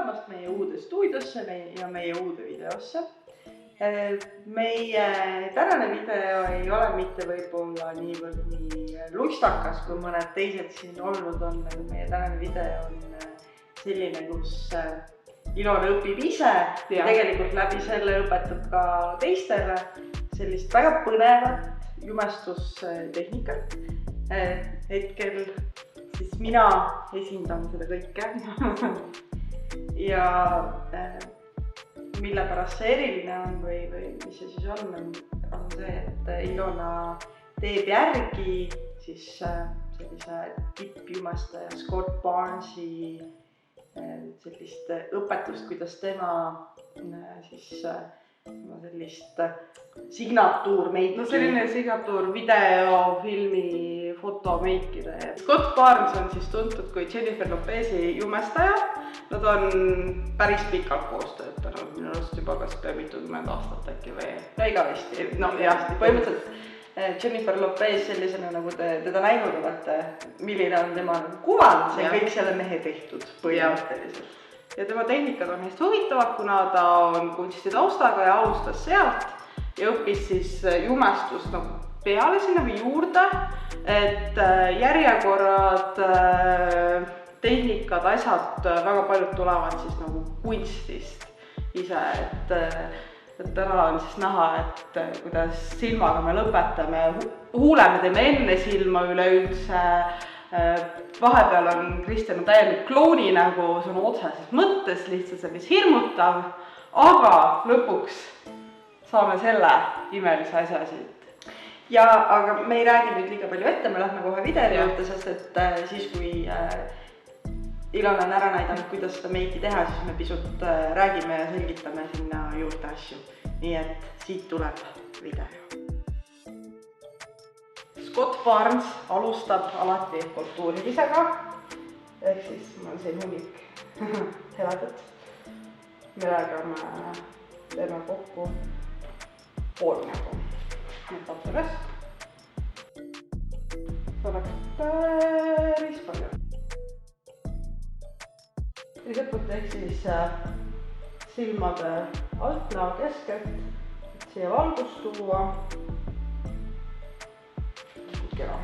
tulemast meie uude stuudiosse ja meie uude videosse. Meie tänane video ei ole mitte võib-olla niivõrd nii lustakas, kui mõned teised siin olnud on. Meie tänane video on selline, kus Ilona õpib ise ja tegelikult läbi selle õpetab ka teistele sellist väga põnevat jumestustehnikat. Hetkel siis mina esindan seda kõike ja mille pärast see eriline on või mis see siis on see, et Ilona teeb järgi siis sellise tippjumestaja Scott Barnesi sellist õpetust, kuidas tema siis sellist signatuurmeiki. No selline signatuur video, filmi, fotomeikide. Scott Barnes on siis tuntud kui Jennifer Lopezi jumestaja. Nad on päris pikalt koos töötanud, minu arust juba kas mitukümmend aastat äkki või. No igavesti. No jah, põhimõtteliselt Jennifer Lopez sellisena, nagu te teda näinud olete, milline on tema kuvand, see on kõik selle mehe tehtud põhimõtteliselt. Ja tema tehnikad on hästi huvitavad, kuna ta on kunstitaustaga ja alustas sealt ja õppis siis jumestust nagu peale sinna või juurde, et järjekorrad, tehnikad, asjad väga paljud tulevad siis nagu kunstist ise, et täna on siis näha, et kuidas silmaga me lõpetame, huule me teeme enne silma üleüldse, vahepeal on Kristjan täielik klooni nägu, see on otseses mõttes lihtsalt sellise hirmutav, aga lõpuks saame selle imelise asja siit. Ja aga me ei räägi nüüd liiga palju ette, me lähme kohe video juurde, sest et siis kui Ilona on ära näidanud, kuidas seda meiki teha, siis me pisut räägime ja selgitame sinna juurde asju. Nii et siit tuleb video. Scott Barnes alustab alati kontuurimisega, ehk siis mul on siin hunnik heledat, millega me teeme kokku poolnägu. Nüüd tapsa üles. See oleks päris palju. Teiselt ehk siis silmade alt näo keskelt, et siia valgust tuua. Kera.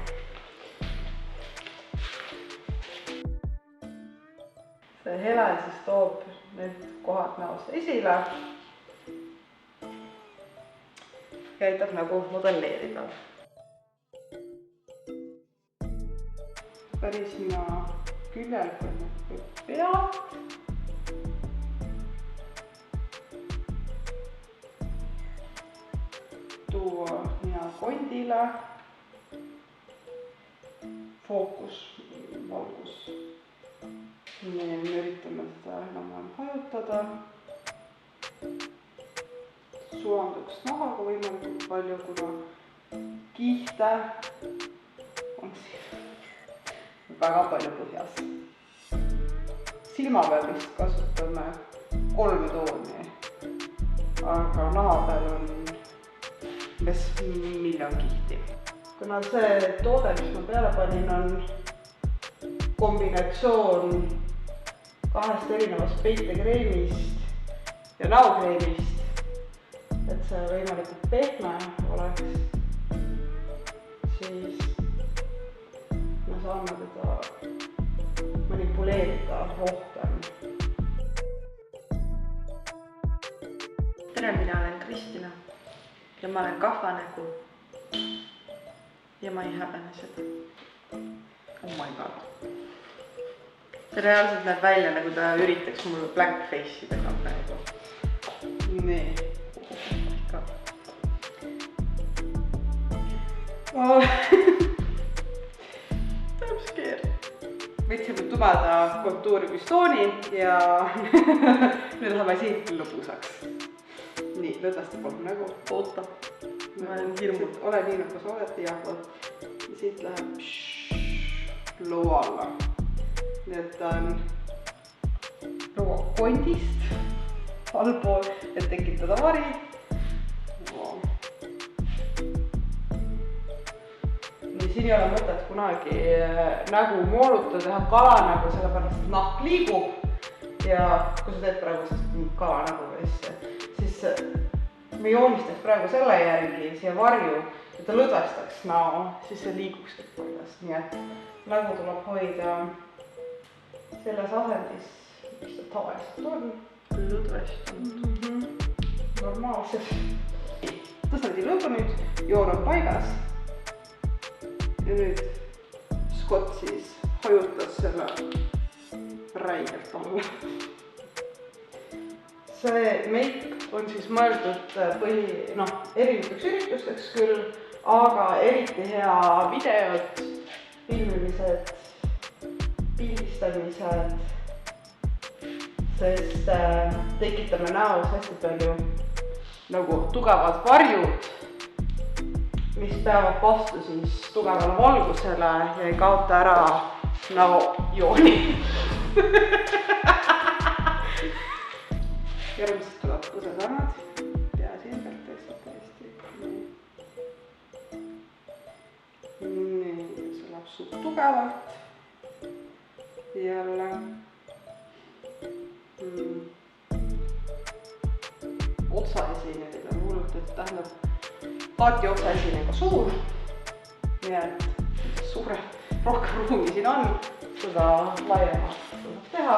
See hele siis toob need kohad näost esile ja aitab nagu modelleerida. Päris mina küljel pealt. Tuua nina kondile. Fookus, valgus. Me üritame seda enam hajutada. Sulanduks nahaga võimalikult palju, kuna kihte on siin väga palju põhjas. Silma peal vist kasutame 3 tooni, aga naha peal on umbes 1 miljon kihti. Kuna see toode, mis ma peale panin, on kombinatsioon 2 erinevast peitekreemist ja näokreemist, et see võimalikult pehme oleks, siis me saame teda manipuleerida rohkem. Tere, mina olen Kristina ja ma olen kahvanägu. Ja ma ei häbene seda. Oh my god. See reaalselt näeb välja, nagu ta üritaks mulle blackface'i teha praegu. Nii. Oh. Tähendab skeer. Võtsime tumeda kontuuripistooni ja nüüd läheme siit lõbusaks. Nii, lõdvasti polnud nägu. Oota. Ma olen hirmud. Ole nii, nagu sa oled ja siit läheb loo alla. Nii et ta on loo kondist allpool, et tekitada vari. Nii, siin ei ole mõtet kunagi nägu moonutada, teha kalanägu, sellepärast et nahk liigub ja kui sa teed praegu mingit kala nägu või asja, siis me joonistaks praegu selle järgi siia varju ja ta lõdvestaks näo, siis see liiguks kõik paljast, nii et nägu tuleb hoida selles asendis, mis ta tavaliselt on. Lõdvestunud. Normaalselt. Tõstati lõbu nüüd, joon on paigas. Ja nüüd Scott siis hajutas selle räigelt alla. See meik on siis mõeldud erinevateks üritusteks küll, aga eriti hea videod, filmimised, pildistamised, sest tekitame näos hästi palju nagu tugevad varjud, mis peavad vastu siis tugevale valgusele ja ei kaota ära näojooni. Järgmisest tuleb põsesannad, pea siin pealt tõesti. Nii, see läheb suht tugevalt. Jälle. Otsaesineid on hullult, et tähendab taati otsaesineid suur. Nii et rohkem ruumi siin on, seda laiemalt saab teha.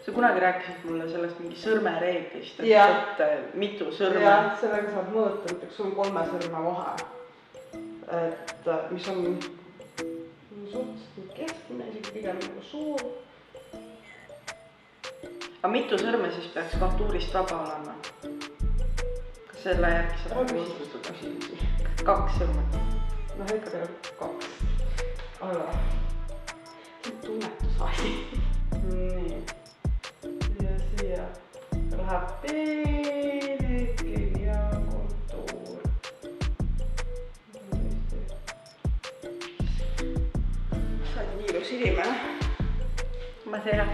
Sa kunagi rääkisid mulle sellest mingi sõrmereeglist, et mitu sõrme. Ja, sellega saab mõõta, näiteks on 3 sõrme vahe. Et mis on suhteliselt keskmine, isegi pigem nagu suur. Aga mitu sõrme siis peaks kontuurist vaba olema? Kas selle järgi saab küsimusi? 2 sõrme? No ikka tegelikult 2. Aga see on tunnetusasi. Nii. Ja siia läheb peelikil ja kontuur. Sa oled nii ilus inimene. Ma tean.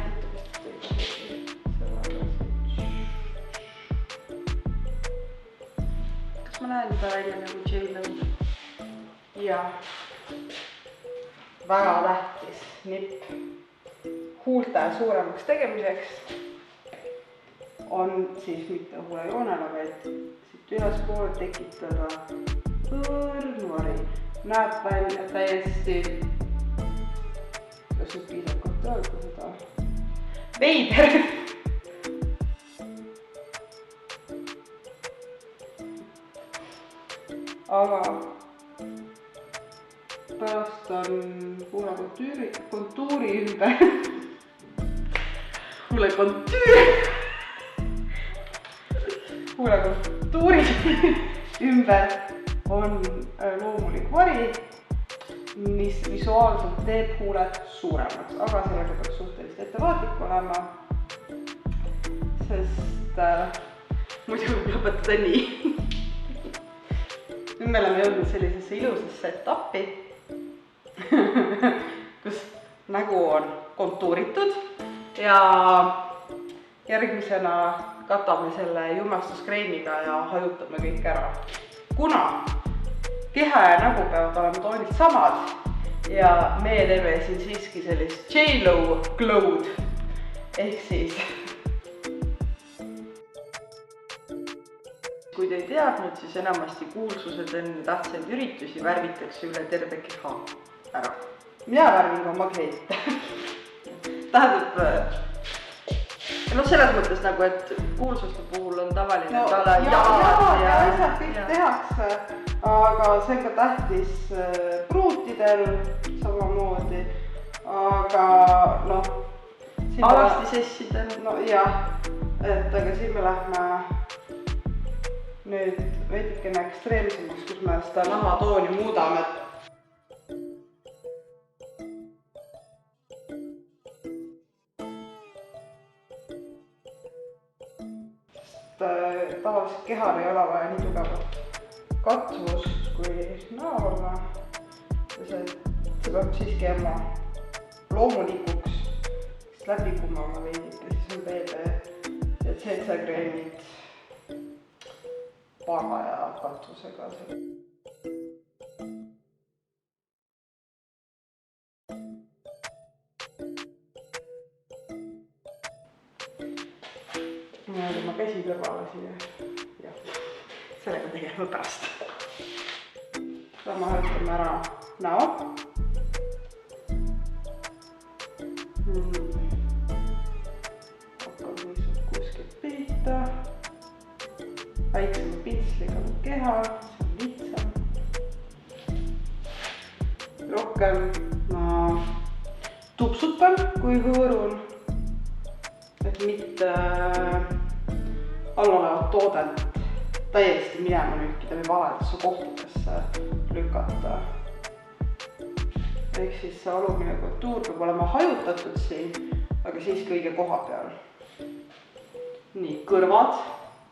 Kas ma näen juba välja nagu J-Lo? Jah. Väga tähtis nipp huulte suuremaks tegemiseks on siis mitte huulejoonele, vaid siit ülespoole tekitada õrnvari. Näeb välja täiesti, kas nüüd piisavalt öelda seda, veider. Aga pärast on huulekontuuri ümber. Huulekontuuri ümber on loomulik vari, mis visuaalselt teeb huuled suuremaks, aga sellega peaks suhteliselt ettevaatlik olema, sest muidu võib lõpetada nii. Nüüd me oleme jõudnud sellisesse ilusasse etappi, kus nägu on kontuuritud ja järgmisena katame selle jumestuskreemiga ja hajutame kõik ära. Kuna keha ja nägu peavad olema toonid samad ja me teeme siin siiski sellist J-Lo glow'd ehk siis kui te ei teadnud, siis enamasti kuulsused enne tähtsaid üritusi värvitakse üle terve keha ära. Mina värvin ka magneet. Tähendab, selles mõttes nagu, et kuulsuste puhul on tavaline ja asjad kõik tehakse, aga see on ka tähtis pruutidel samamoodi, aga alastisessidel. No jah, et aga siin me lähme nüüd veidikene ekstreemsemaks, kus me seda nahatooni muudame. Tavaliselt kehal ei ole vaja nii tugevat katvust kui näole. See peab siiski jääma loomulikuks, sest läbi kumama veidike, siis on BB ja CC-kreemid paraja katvusega. niimoodi ma käsi kõrvale siia. Jah, sellega tegeleme pärast. Sama hajutame ära näo. Hakkab lihtsalt kuskilt pihta. Väiksema pintsliga keha, see on lihtsam. Rohkem ma tupsutan, kui hõõrun, et mitte allaolevat toodet täiesti minema lükkida või valedesse kohtadesse lükata. Ehk siis see alumine kontuur peab olema hajutatud siin, aga siis kõige koha peal. Nii, kõrvad,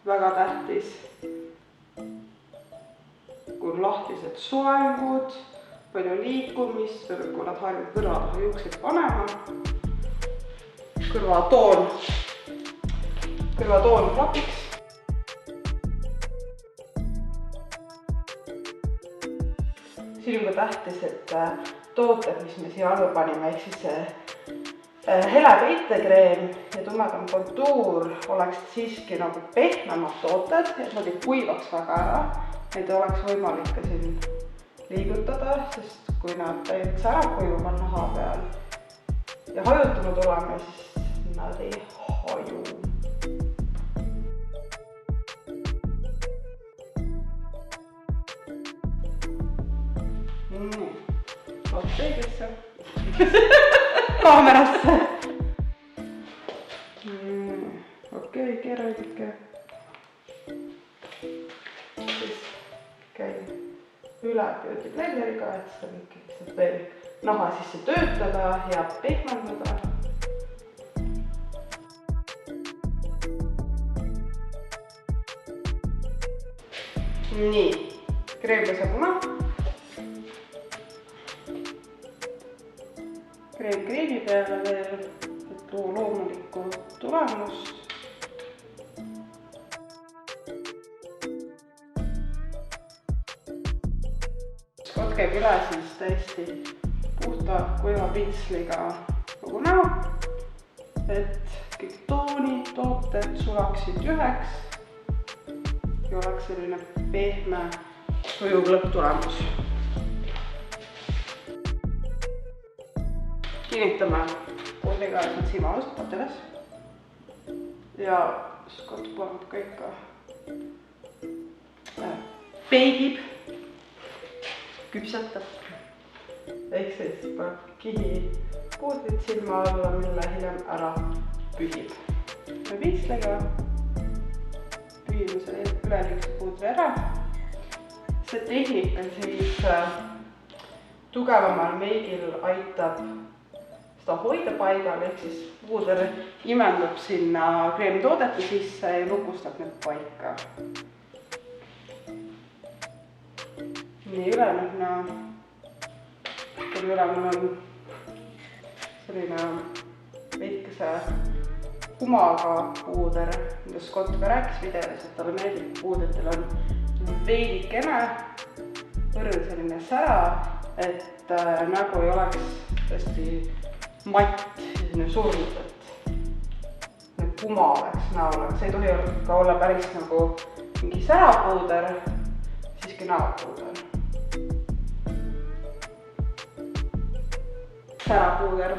väga tähtis. Kui lahtised soengud, palju liikumist, kui nad harjuvad kõrva taha juukseid panema. Kõrvatoon klapiks. Siin on ka tähtis, et tooted, mis me siia alla panime, ehk siis see hele peitekreem ja tumedam kontuur oleks siiski nagu pehmemad tooted, et nad ei kuivaks väga ära. Neid oleks võimalik ka siin liigutada, sest kui nad täieks ära kuivuvad naha peal ja hajutanud oleme, siis nad ei haju. Vaat peeglisse. Kaamerasse. Okei, keeralike. Siis käin üle beauty blenderiga, et seda lihtsalt veel naha sisse töötada ja pehmendada. Nii, kreem pesapuna. Kreem kreemi peale veel, et tuua loomulikku tulemust. Skott käib üle siis täiesti puhta kuiva pintsliga kogu näo, et kõik toonid, tooted sulaksid üheks ja oleks selline pehme sujuv lõpptulemus. Kinnitame pulliga, et nad silmaalust pateles ja Skott paneb ka ikka peigib, küpsetab. Ehk siis paneb kihi puudrit silma alla, mille hiljem ära pühib. Me pintsliga pühime selle üleliigse puudri ära. See tehnika siis tugevamal meigil aitab seda hoida paigal, ehk siis puuder imendub sinna kreemitoodete sisse ja lukustab need paika. Nii, ülemine on selline veidikese kumaga puuder, mida Skott ka rääkis videos, et talle meeldib puudritel on veidikene võrrel selline sära, et nägu ei oleks tõesti matt ja selline surnud, et kuma oleks näol, aga see ei tohi ka olla päris nagu mingi särapuuder, siiski näopuuder. Särapuuder.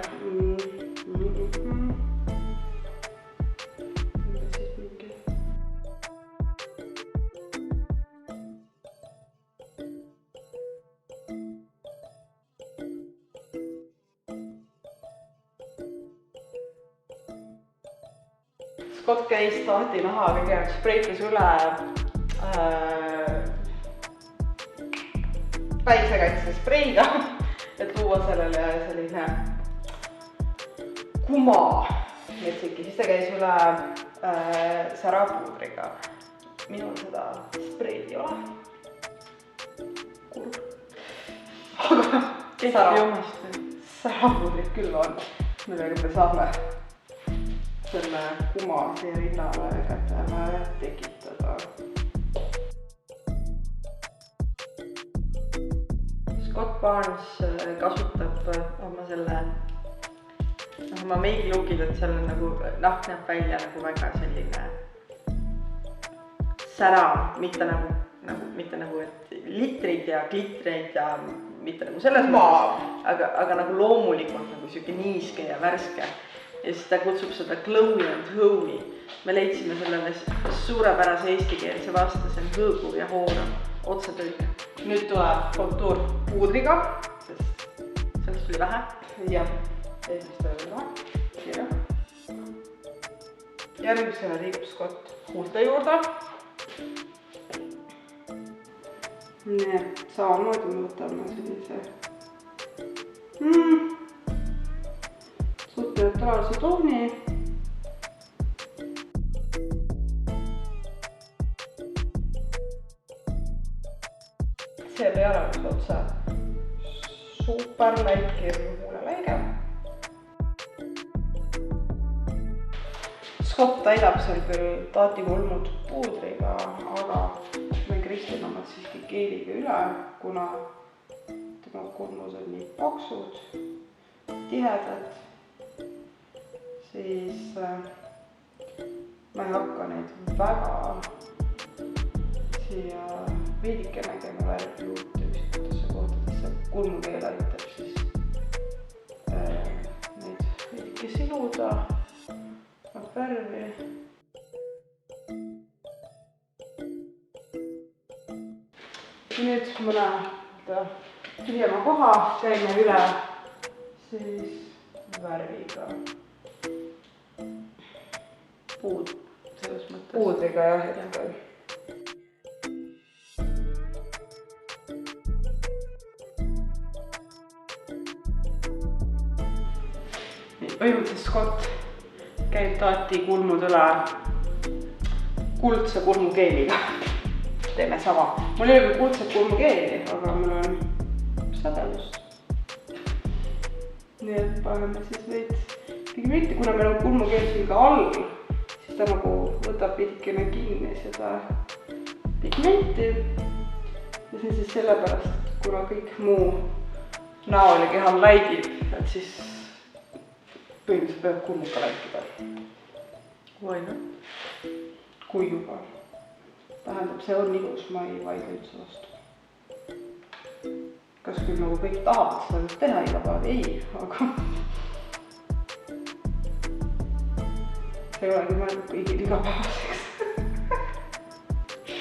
Skott käis tahti naha kõigepealt spreitas üle päiksekaitse spreiga, et luua sellele selline kuma metsiki. Siis ta käis üle särapuudriga. Minul seda spreid ei ole. Kurb. Aga särapuudrit küll on, millega me saame selle kuma siia rinnale kätele tekitada. Skott Barnes kasutab oma selle oma meigilukid, et seal on nagu näeb välja nagu väga selline särav, mitte nagu, et litrid ja glitreid ja mitte nagu selles mõttes, aga nagu loomulikult nagu siuke niiske ja värske. Ja siis ta kutsub seda glowy and hoe'i. Me leidsime sellele suurepärase eestikeelse vastase hõõgu ja hoora otsetõlge. Nüüd tuleb kontuur puudriga, sest sellest tuli vähe. Ja esimest veel kirja. Järgmisena liigub Scott huulte juurde. Nii, samamoodi me võtame sellise suht neutraalse tooni. Selle järel otse super läikir huuleläige. Scott täidab seal küll taatikulmud puudriga, aga me Kristin omad siiski keeliga üle, kuna tema kulmud on nii paksud, tihedad, siis ma ei hakka neid väga siia veidike nägema värvi juurde üksikutesse kohtadesse. Kulmukeel aitab siis neid veidike siluda. Värvi. Nüüd mõne tühjema koha käime üle siis värviga. Selles mõttes. Puudriga jah, hetkel. Põhimõtteliselt Scott käib taati kulmud üle kuldse kulmukeeliga. Teeme sama. Mul ei ole küll kuldset kulmukeeli, aga mul on sädelust. Nii et paneme siis veits pigmenti, kuna meil on kulmukeel siin ka all, siis ta nagu võtab veidikene kinni seda pigmenti. Ja see on siis sellepärast, kuna kõik muu näol ja kehal läigib, et siis põhimõtteliselt peab kulmuka läikida. Või noh. Kui juba. Tähendab, see on ilus, ma ei vaidle üldse vastu. Kas küll nagu kõik tahavad seda teha iga päev? Ei, aga see ei olegi mõeldud kõigil igapäevaseks.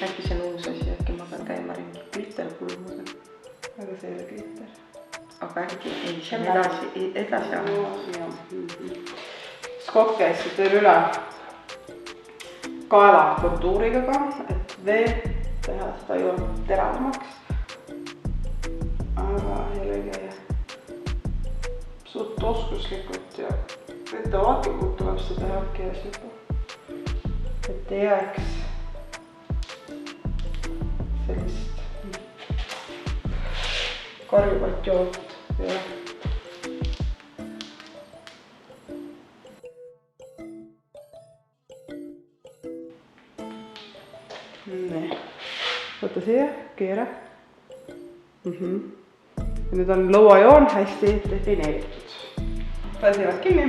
Äkki see on uus asi, äkki ma pean käima ringi glitterkulmudel. Aga see ei ole glitter. Aga äkki ei, see on edasi jah. Scott käis siit veel üle kaela kontuuriga ka, et veel teha seda joont teravamaks. Aga jällegi suht oskuslikult ja ettevaatlikult tuleb seda teha kees juba. Et ei jääks sellist karjuvat joont ja nii, võta siia, keera. Ja nüüd on lõuajoon hästi defineeritud. Pääsivad kinni.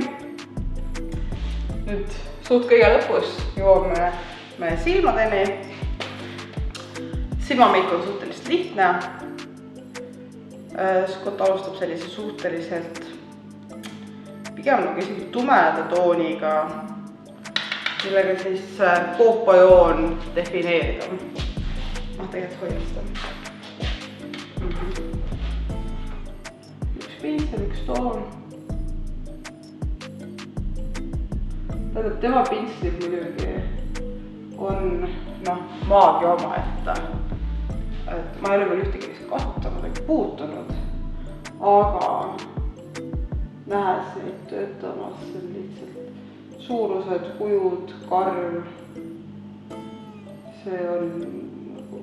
Nüüd suht kõige lõpus jõuame meie silmadeni. Silmameik on suhteliselt lihtne. Scott alustab sellise suhteliselt pigem nagu isegi tumeda tooniga, millega siis koopajoon defineerida. Ma tegelikult hoian seda. Üks pintsel, üks toon. Tähendab, tema pintslid muidugi on maagia omaette. Ma ei ole veel ühtegi lihtsalt kasutanud ega puutunud, aga nähes neid töötamas, see on lihtsalt suurused, kujud, karv. See on nagu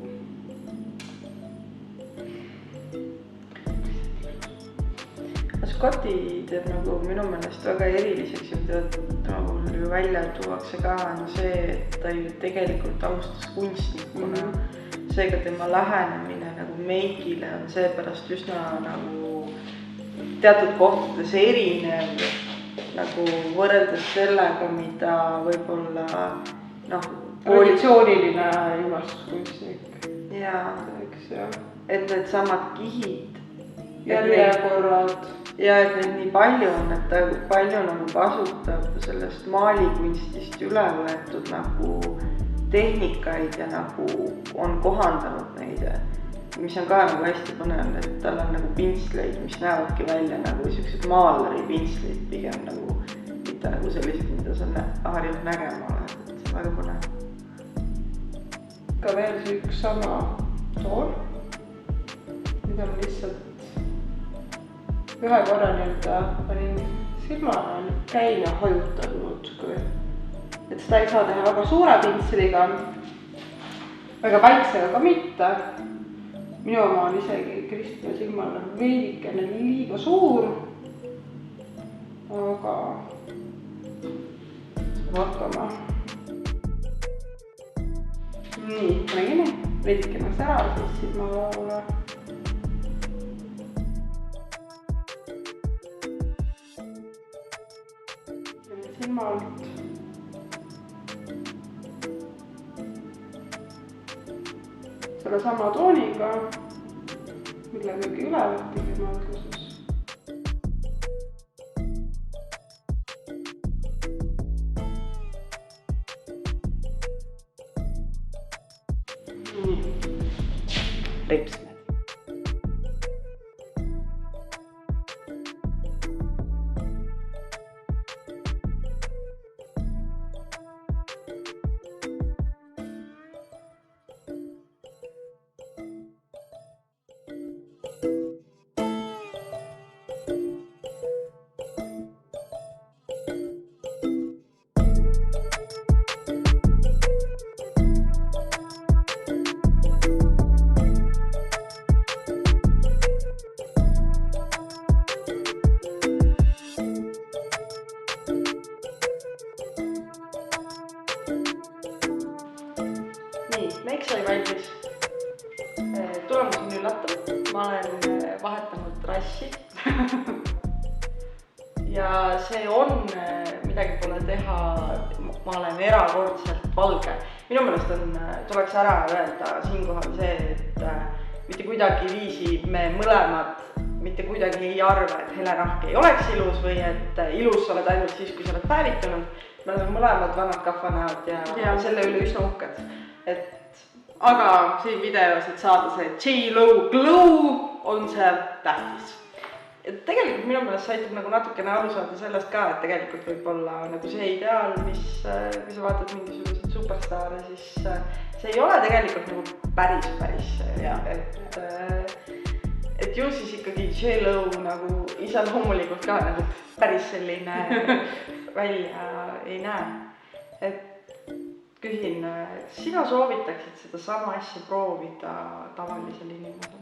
Scotti teeb nagu minu meelest väga eriliseks ja mida tema puhul ju välja tuuakse ka on see, et ta ju tegelikult austas kunstnikuna. Seega tema lähenemine nagu meigile on seepärast üsna nagu teatud kohtades erinev nagu võrreldes sellega, mida võib-olla traditsiooniline ilmastuskunstnik. Jaa, Eks jah. et need samad kihid. Järjekorrad. Ja et neid nii palju on, et ta palju nagu kasutab sellest maalikunstist üle võetud nagu tehnikaid ja nagu on kohandanud neid, mis on ka nagu hästi põnev, et tal on nagu pintsleid, mis näevadki välja nagu sellised maalari pintslid pigem nagu, mitte nagu sellised, mida sa harjalt nägema oled, et see on väga põnev. Ka veel see üks sama tool, mida ma lihtsalt ühe korra nii-öelda panin silmale, käin ja hajutan muudkui. Et seda ei saa teha väga suure pintsliga, väga väiksega ka mitte. Minu oma on isegi Kristjani silmale veidikene liiga suur, aga saab hakkama. Nii, pane kinni, veidikene sära siis silmalaule. Silmalt. Selle sama tooniga, millegagi üle võttigi maadluses. Nii. Ripsmed. Meiks oli valmis. Tulemus on üllatav. Ma olen vahetanud rassi. Ja see on, midagi pole teha, ma olen erakordselt valge. Minu meelest tuleks ära öelda siinkohal see, et mitte kuidagi viisi me mõlemad mitte kuidagi ei arva, et helenahk ei oleks ilus või et ilus sa oled ainult siis, kui sa oled päevitunud. Me oleme mõlemad vanad kahvanäod ja selle üle üsna uhked. Aga siin videos, et saada see J-Lo glow, on see tähtis. Tegelikult minu meelest sa aitab nagu natukene aru saada sellest ka, et tegelikult võib olla nagu see ideaal, mis kui sa vaatad mingisuguseid superstaare, siis see ei ole tegelikult nagu päris. Et ju siis ikkagi J-Lo nagu ise loomulikult ka nagu päris selline välja ei näe. Et küsin, sina soovitaksid seda sama asja proovida tavalisel inimesel?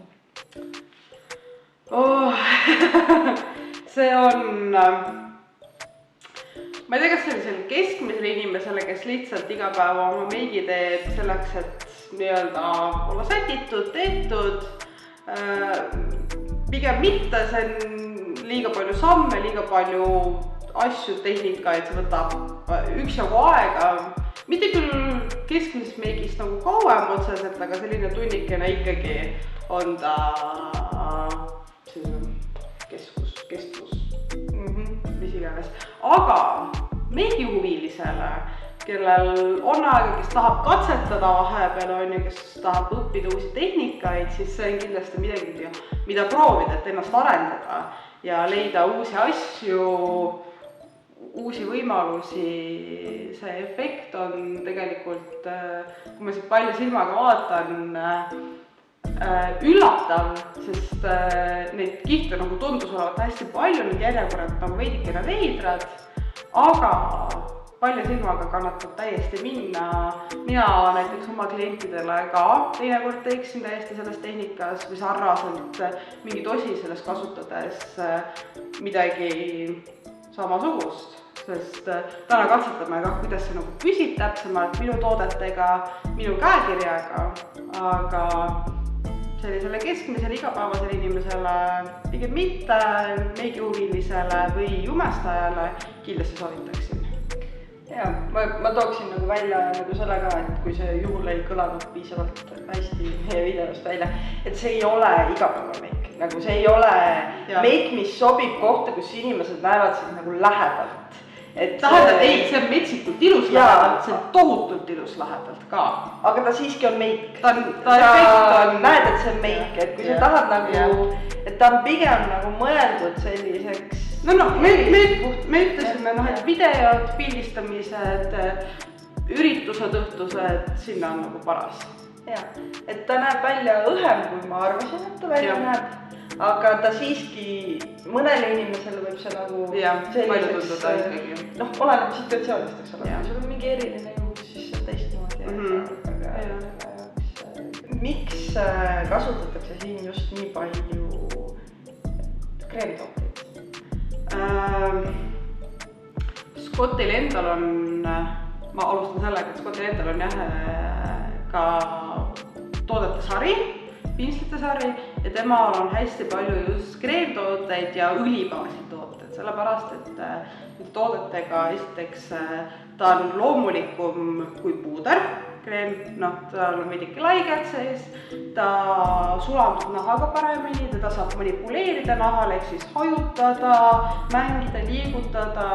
See on, ma ei tea, kas sellisel keskmisele inimesele, kes lihtsalt iga päeva oma meigi teeb selleks, et nii-öelda olla sätitud, tehtud, pigem mitte, see on liiga palju samme, liiga palju asju, tehnikaid, see võtab üksjagu aega, mitte küll keskmises meigist nagu kauem otseselt, aga selline tunnikene ikkagi on ta kestvus, mis iganes. Aga meigihuvilisele, kellel on aega, kes tahab katsetada vahepeal, kes tahab õppida uusi tehnikaid, siis see on kindlasti midagi, mida proovida, et ennast arendada ja leida uusi asju, uusi võimalusi. See efekt on tegelikult, kui ma siit palju silmaga vaatan, üllatav, sest neid kihte nagu tundus olevat hästi palju, need järjekorrad nagu veidikene veidrad, aga palju silmaga kannatab täiesti minna. Mina näiteks oma klientidele ka teinekord teeksin täiesti selles tehnikas või sarnaselt mingid osi selles kasutades midagi samasugust, sest täna katsetame ka, kuidas see nagu püsib täpsemalt minu toodetega, minu käekirjaga, aga sellisele keskmisele igapäevasele inimesele, pigem mitte meigihuvilisele või jumestajale kindlasti soovitaksin. ja ma tooksin nagu välja nagu selle ka, et kui see juhul ei kõlanud piisavalt hästi meie videost välja, et see ei ole igapäevameik, nagu see ei ole meik, mis sobib kohta, kus inimesed näevad sind nagu lähedalt. Tähendab, ei, see on metsikult ilus lähedalt, see on tohutult ilus lähedalt ka. Aga ta siiski on meik. Sa näed, et see on meik, et kui sa tahad nagu, et ta on pigem nagu mõeldud selliseks. No, me ütlesime, et videod, pildistamised, üritused, õhtused, sinna on nagu paras. Jah, et ta näeb välja õhem, kui ma arvasin, et ta välja näeb. Aga ta siiski, mõnele inimesele võib see nagu selliseks, oleneb situatsioonist, eks ole. Kui sul on mingi eriline juhus, siis see teistmoodi. Miks kasutatakse siin just nii palju kreemtooteid? Scottil endal on, ma alustan sellega, et Scottil endal on ka toodete sari, pinslite sari ja temal on hästi palju just kreemtooteid ja õlibaasil tooted, sellepärast, et toodetega esiteks ta on loomulikum kui puuder, kreem, tal on veidike laiged sees, ta sulandub nahaga paremini, teda saab manipuleerida nahal, ehk siis hajutada, mängida, liigutada,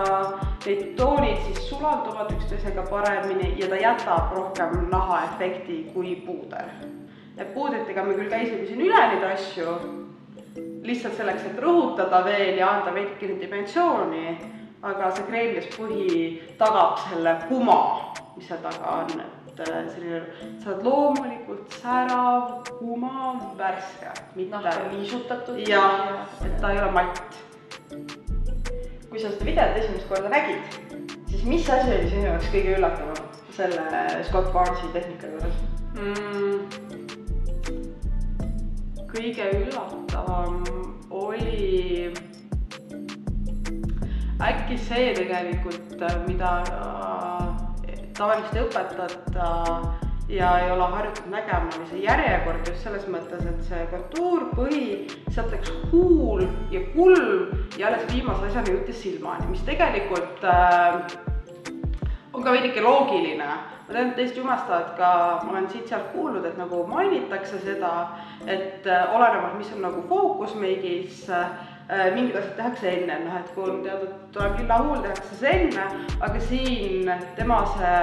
need toonid siis sulanduvad üksteisega paremini ja ta jätab rohkem nahaefekti kui puuder. Et puudritega me küll käisime siin üle neid asju, lihtsalt selleks, et rõhutada veel ja anda veidikene dimensiooni, aga see kreemlispõhi tagab selle kuma, mis seal taga on. Selline, sa oled loomulikult särav, kuma, värske, mitte liisutatud. Ja, et ta ei ole matt. Kui sa seda videot esimest korda nägid, siis mis asi oli sinu jaoks kõige üllatavam selle Scott Barnesi tehnika juures? Kõige üllatavam oli äkki see tegelikult, mida tavaliselt õpetada ja ei ole harjutatud nägema, oli see järjekord just selles mõttes, et see kontuur, põhi, sealt läks huul ja kulm ja alles viimase asjana jõutis silmani, mis tegelikult on ka veidike loogiline. Ma tean, et teist jumestavad ka, ma olen siit sealt kuulnud, et nagu mainitakse seda, et olenevalt, mis on nagu fookusmeigis, mingid asjad tehakse enne, et kui on teadnud, tuleb lilla huul, tehakse see enne, aga siin tema see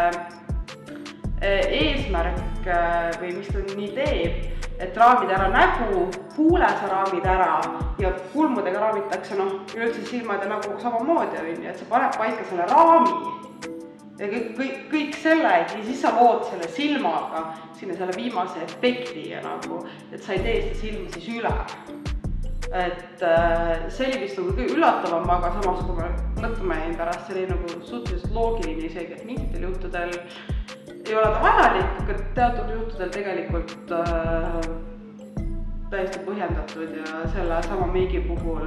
eesmärk või mis ta nii teeb, et raamid ära nägu, huule sa raamid ära ja kulmudega raamitakse, üleüldse silmad ja nägu samamoodi, et sa paned paika selle raami ja kõik selle ja siis sa lood selle silmaga sinna selle viimase efekti ja nagu, et sa ei tee seda silma siis üle. Et see oli vist nagu kõige üllatavam, aga samas kui me mõtleme pärast, see oli nagu suhteliselt loogiline isegi, et mingitel juhtudel ei ole ta vajalik, aga teatud juhtudel tegelikult täiesti põhjendatud ja selle sama meigi puhul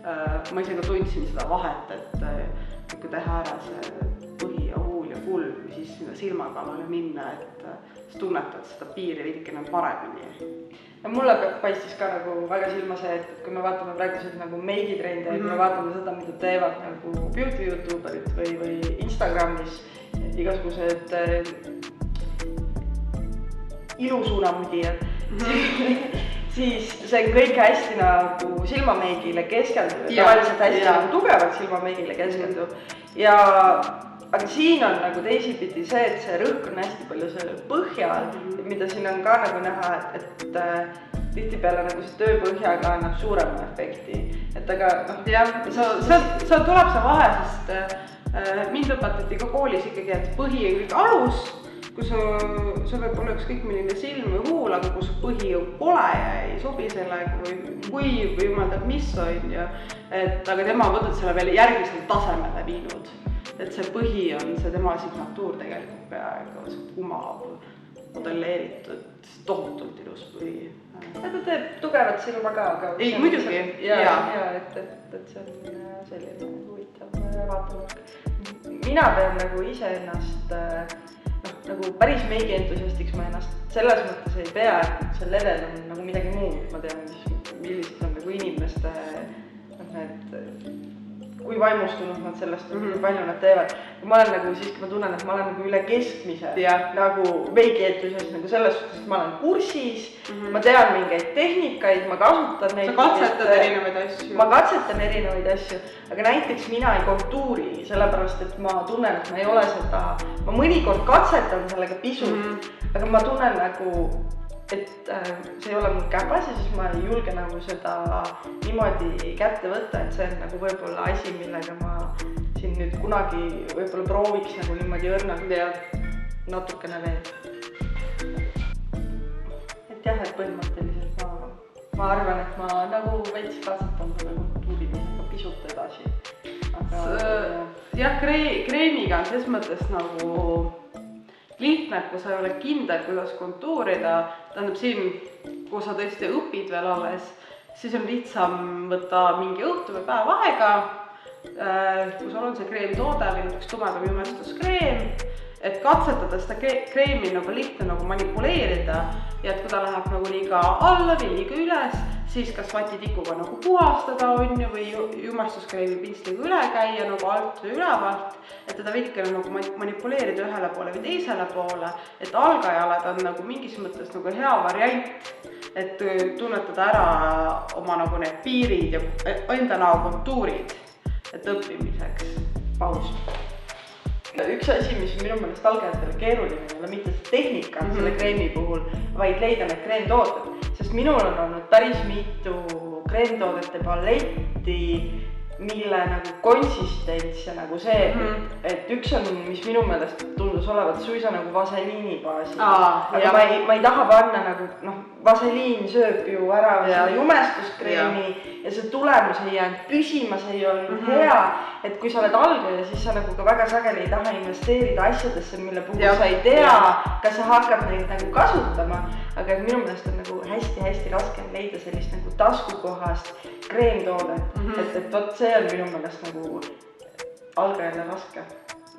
ma isegi tundsin seda vahet, et kui teha ära see põhi ja huul ja kulm ja siis sinna silmakallale minna, et sa tunnetad seda piiri veidikene paremini. Ja mulle paistis ka nagu väga silma see, et kui me vaatame praegused nagu meigitrende, et me vaatame seda, mida teevad nagu beauty youtuberid või Instagramis igasugused ilusuunamudijad, siis see on kõik hästi nagu silmameigile keskenduv ja tavaliselt hästi nagu tugevalt silmameigile keskenduv. Aga siin on nagu teisipidi see, et see rõhk on hästi palju sellel põhjal, mida siin on ka nagu näha, et tihtipeale nagu see tööpõhjaga annab suurema efekti. Et aga seal tuleb see vahe, sest mind õpetati ka koolis ikkagi, et põhi on kõik alus, kui sul võib olla ükskõik milline silm või huul, aga kui su põhi pole ja ei sobi sellega või kuiv või jumal teab mis on ja aga tema võtad selle veel järgmisel tasemele viinud. Et see põhi on see tema signatuur tegelikult peaaegu, see kumav, modelleeritud, tohutult ilus põhi. Ja ta teeb tugevat silma ka, aga ei, muidugi. Ja, et see on selline huvitav vaatamärk. Mina pean nagu ise ennast, nagu päris meigi entusiastiks ma ennast selles mõttes ei pea, et see level on nagu midagi muud. Ma tean, millised on nagu inimeste need kui vaimustunud nad sellest on, kui palju nad teevad. Ma olen nagu siiski, ma tunnen, et ma olen nagu üle keskmise nagu veegieetluses nagu selles suhtes, et ma olen kursis, ma tean mingeid tehnikaid, ma kasutan neid. Sa katsetad erinevaid asju. Ma katsetan erinevaid asju, aga näiteks mina ei kontuuri, sellepärast et ma tunnen, et ma ei ole seda, ma mõnikord katsetan sellega pisut, aga ma tunnen nagu, et see ei ole mul käpas ja siis ma ei julge nagu seda niimoodi kätte võtta, et see on nagu võib-olla asi, millega ma siin nüüd kunagi võib-olla prooviks nagu niimoodi õrnalt ja natukene veel. Et jah, et põhimõtteliselt ma arvan, et ma nagu veits katsetan selle kontuurimisega pisut edasi. Aga jah, kreemiga on selles mõttes nagu lihtne, et kui sa ei ole kindel, kuidas kontuurida, tähendab siin, kui sa tõesti õpid veel alles, siis on lihtsam võtta mingi õhtu või päev aega, kui sul on see kreemtoode või näiteks tumedam jumestuskreem, et katsetada seda kreemi nagu lihtne nagu manipuleerida ja et kui ta läheb nagu liiga alla või liiga üles, siis kas vatitikuga nagu puhastada on ju või jumestuskreemi pintsliga üle käia nagu alt või ülevalt, et teda veidikene nagu manipuleerida ühele poole või teisele poole, et algajale ta on nagu mingis mõttes nagu hea variant, et tunnetada ära oma nagu need piirid ja enda näo kontuurid, et õppimiseks. Paus. Üks asi, mis minu meelest algajatele keeruline ei ole mitte see tehnika selle kreemi puhul, vaid leida need kreemtooted, sest minul on olnud päris mitu kreemtoodete paletti, mille nagu konsistents ja nagu see, et üks on, mis minu meelest tundus olevat suisa nagu vaseliini baasi. Aga ma ei taha panna nagu, vaseliin sööb ju ära selle jumestuskreemi ja see tulemus ei jäänud püsima, see ei olnud hea, et kui sa oled algaja, siis sa nagu ka väga sageli ei taha investeerida asjadesse, mille puhul sa ei tea, kas sa hakkad neid nagu kasutama, aga minu meelest on nagu hästi-hästi raske leida sellist nagu taskukohast kreemtoodet, et vot see on minu meelest nagu algajale raske.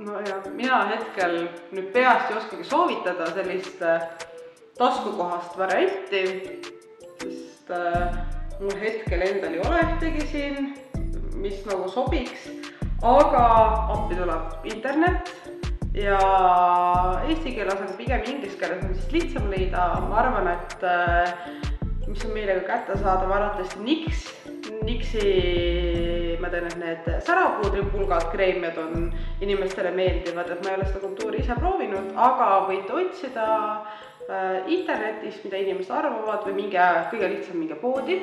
No ja mina hetkel nüüd peast ei oskagi soovitada sellist taskukohast varianti, sest mul hetkel endal ei ole ühtegi siin, mis nagu sobiks, aga appi tuleb internet ja eesti keeles, aga pigem inglise keeles on siis lihtsam leida. Ma arvan, et mis on meile ka kättesaadav arvatavasti Nixi, ma tean, et need särapuudripulgad, kreemid on inimestele meeldivad, et ma ei ole seda kontuuri ise proovinud, aga võite otsida internetis, mida inimesed arvavad või kõige lihtsam mingi poodi.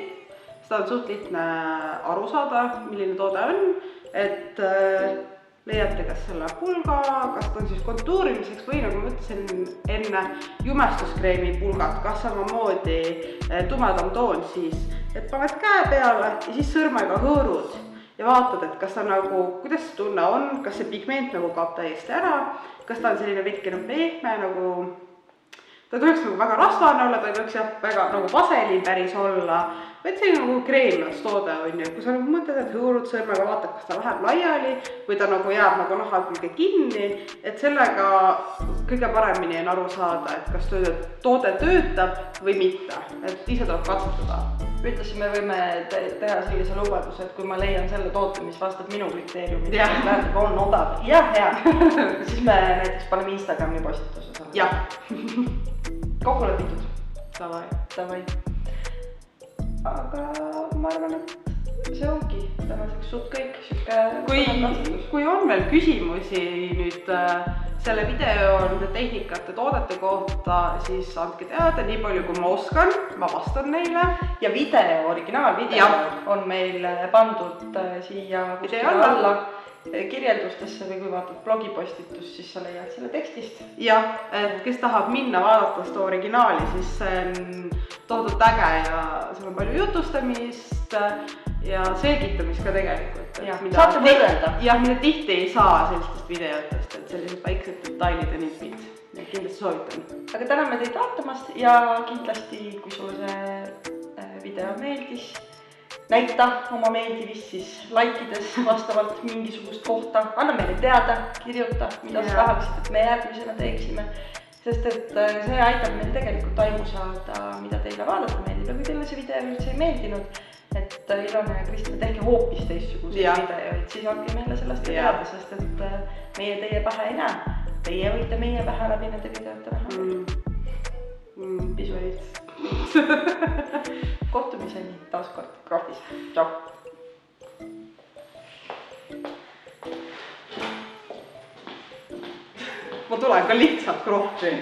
Seda on suht lihtne aru saada, milline toode on, et leiate kas selle pulga, kas ta on siis kontuurimiseks või nagu ma ütlesin enne jumestuskreemi pulgad, kas samamoodi tumedam toon siis, et paned käe peale ja siis sõrmega hõõrud ja vaatad, et kas ta nagu, kuidas see tunne on, kas see pigment nagu kaob täiesti ära, kas ta on selline veidikene pehme nagu, ta ei tohiks nagu väga rasvane olla, ta ei tohiks väga nagu vaseliin päris olla, vaid see nagu kreemias toode on ju, kui sa nagu mõtled, et hõõrud sõrmega, vaatad, kas ta läheb laiali või ta nagu jääb nagu naha külge kinni, et sellega kõige paremini on aru saada, et kas toode töötab või mitte, et ise tuleb katsetada. Ütlesime, võime teha sellise lubaduse, et kui ma leian selle toote, mis vastab minu kriteeriumid, et läheb on odav ja hea, siis me näiteks paneme Instagrami postituse. Jah. Kokku lepitud. Davai. Aga ma arvan, et see ongi tänaseks suht kõik. Kui on veel küsimusi nüüd selle video nende tehnikate toodete kohta, siis andke teada, nii palju kui ma oskan, ma vastan neile. Ja originaalvideo on meil pandud siia kuskil alla kirjeldustesse või kui vaatad blogipostitust, siis sa leiad selle tekstist. Jah, et kes tahab minna vaadata seda originaali, siis see on toodud äge ja seal on palju jutustamist ja selgitamist ka tegelikult. Saate võrrelda. Jah, mida tihti ei saa sellistest videotest, et sellised väiksed detailid ja nipid. Kindlasti soovitan. Aga täname teid vaatamast ja kindlasti, kui sulle see video meeldis, näita oma meeldivist siis like'ides vastavalt mingisugust kohta. Anna meile teada, kirjuta, mida sa tahaksid, et me järgmisena teeksime. Sest et see aitab meil tegelikult aimu saada, mida teile vaadata meeldib ja kui teile see video üldse ei meeldinud, et Ilona ja Kristjan, tehke hoopis teistsuguseid videoid, siis olge meile sellest ka teada, sest et meie teie pähe ei näe. Teie võite meie pähe läbi nende videote näha. Pisuid. Kohtumiseni taas kord Krohvis. Tšau! Ma tulen ka lihtsalt Krohvi.